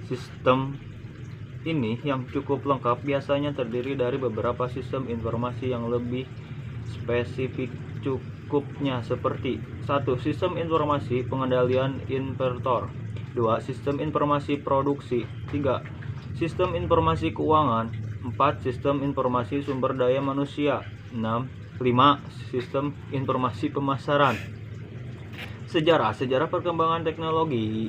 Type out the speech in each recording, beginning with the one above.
Sistem ini yang cukup lengkap biasanya terdiri dari beberapa sistem informasi yang lebih spesifik cukupnya seperti 1. Sistem informasi pengendalian inverter, 2. Sistem informasi produksi, 3. Sistem informasi keuangan, 4. Sistem informasi sumber daya manusia, 5. Sistem informasi pemasaran. Sejarah perkembangan teknologi.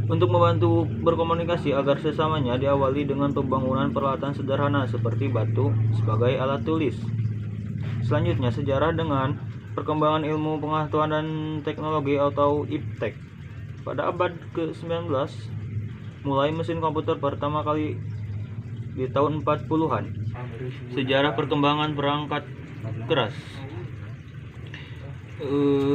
Untuk membantu berkomunikasi agar sesamanya diawali dengan pembangunan peralatan sederhana seperti batu sebagai alat tulis. Selanjutnya, sejarah dengan perkembangan ilmu pengetahuan dan teknologi atau iptek. Pada abad ke-19, mulai mesin komputer pertama kali di tahun 40-an. Sejarah perkembangan perangkat keras.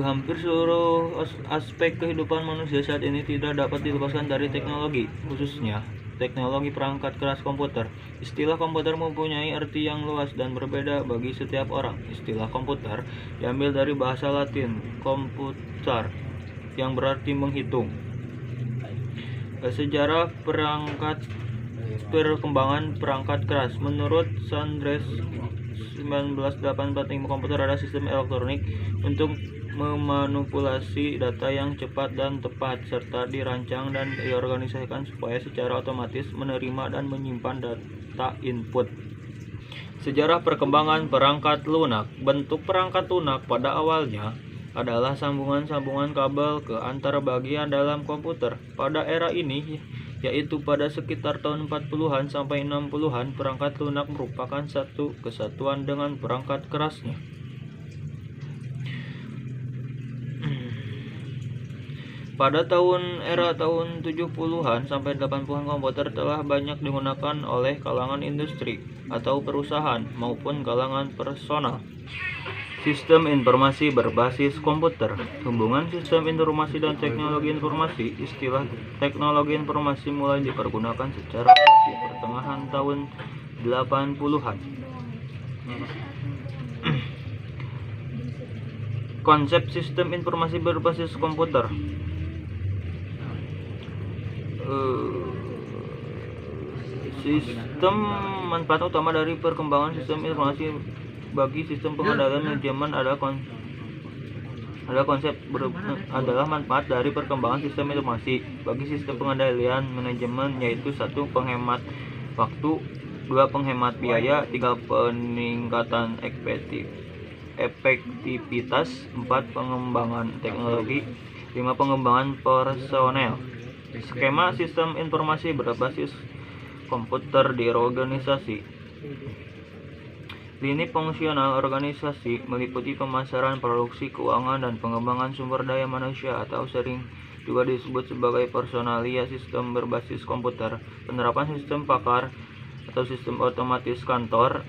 Hampir seluruh aspek kehidupan manusia saat ini tidak dapat dilepaskan dari teknologi, khususnya teknologi perangkat keras komputer. Istilah komputer mempunyai arti yang luas dan berbeda bagi setiap orang. Istilah komputer diambil dari bahasa Latin computar, yang berarti menghitung. Sejarah perkembangan perangkat keras. Menurut Sanders 1985, komputer adalah sistem elektronik untuk memanipulasi data yang cepat dan tepat, serta dirancang dan diorganisasikan supaya secara otomatis menerima dan menyimpan data input. Sejarah perkembangan perangkat lunak. Bentuk perangkat lunak pada awalnya adalah sambungan-sambungan kabel ke antar bagian dalam komputer. Pada era ini, yaitu pada sekitar tahun 40-an sampai 60-an, perangkat lunak merupakan satu kesatuan dengan perangkat kerasnya. Pada era tahun 70-an sampai 80-an, komputer telah banyak digunakan oleh kalangan industri atau perusahaan maupun kalangan personal. Sistem informasi berbasis komputer. Hubungan sistem informasi dan teknologi informasi. Istilah teknologi informasi mulai dipergunakan secara luas di pertengahan tahun 80-an. Konsep sistem informasi berbasis komputer. Sistem manfaat utama dari perkembangan sistem informasi bagi sistem pengendalian manajemen adalah manfaat dari perkembangan sistem informasi bagi sistem pengendalian manajemen, yaitu 1. Penghemat waktu, 2. Penghemat biaya, 3. Peningkatan efektivitas, 4. Pengembangan teknologi, 5. Pengembangan personel. Skema sistem informasi berbasis komputer di organisasi. Lini fungsional organisasi meliputi pemasaran, produksi, keuangan, dan pengembangan sumber daya manusia, atau sering juga disebut sebagai personalia. Sistem berbasis komputer, penerapan sistem pakar atau sistem otomatis kantor,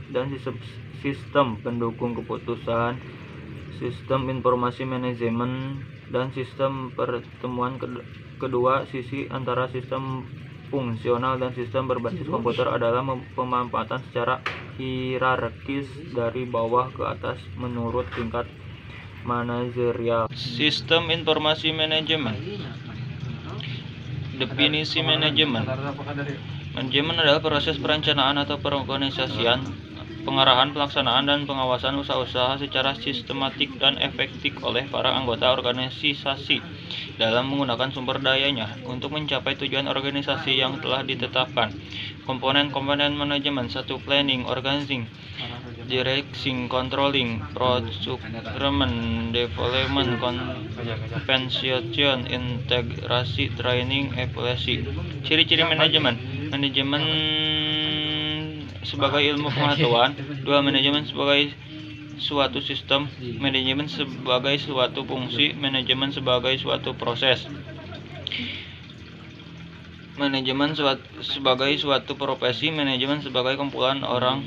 dan sistem pendukung keputusan, sistem informasi manajemen, dan sistem pertemuan. Kedua sisi antara sistem fungsional dan sistem berbasis komputer adalah pemanfaatan secara hierarkis dari bawah ke atas menurut tingkat manajerial. Sistem informasi manajemen. Definisi manajemen. Manajemen adalah proses perencanaan atau pengorganisasian, pengarahan, pelaksanaan, dan pengawasan usaha-usaha secara sistematik dan efektif oleh para anggota organisasi dalam menggunakan sumber dayanya untuk mencapai tujuan organisasi yang telah ditetapkan. Komponen-komponen manajemen: 1. Planning, organizing, directing, controlling, procurement, development, compensation, integrasi, training, evaluasi. Ciri-ciri manajemen. Manajemen sebagai ilmu pengetahuan. 2. Manajemen sebagai suatu sistem. Manajemen sebagai suatu fungsi. Manajemen sebagai suatu proses. Manajemen sebagai suatu profesi. Manajemen sebagai kumpulan orang.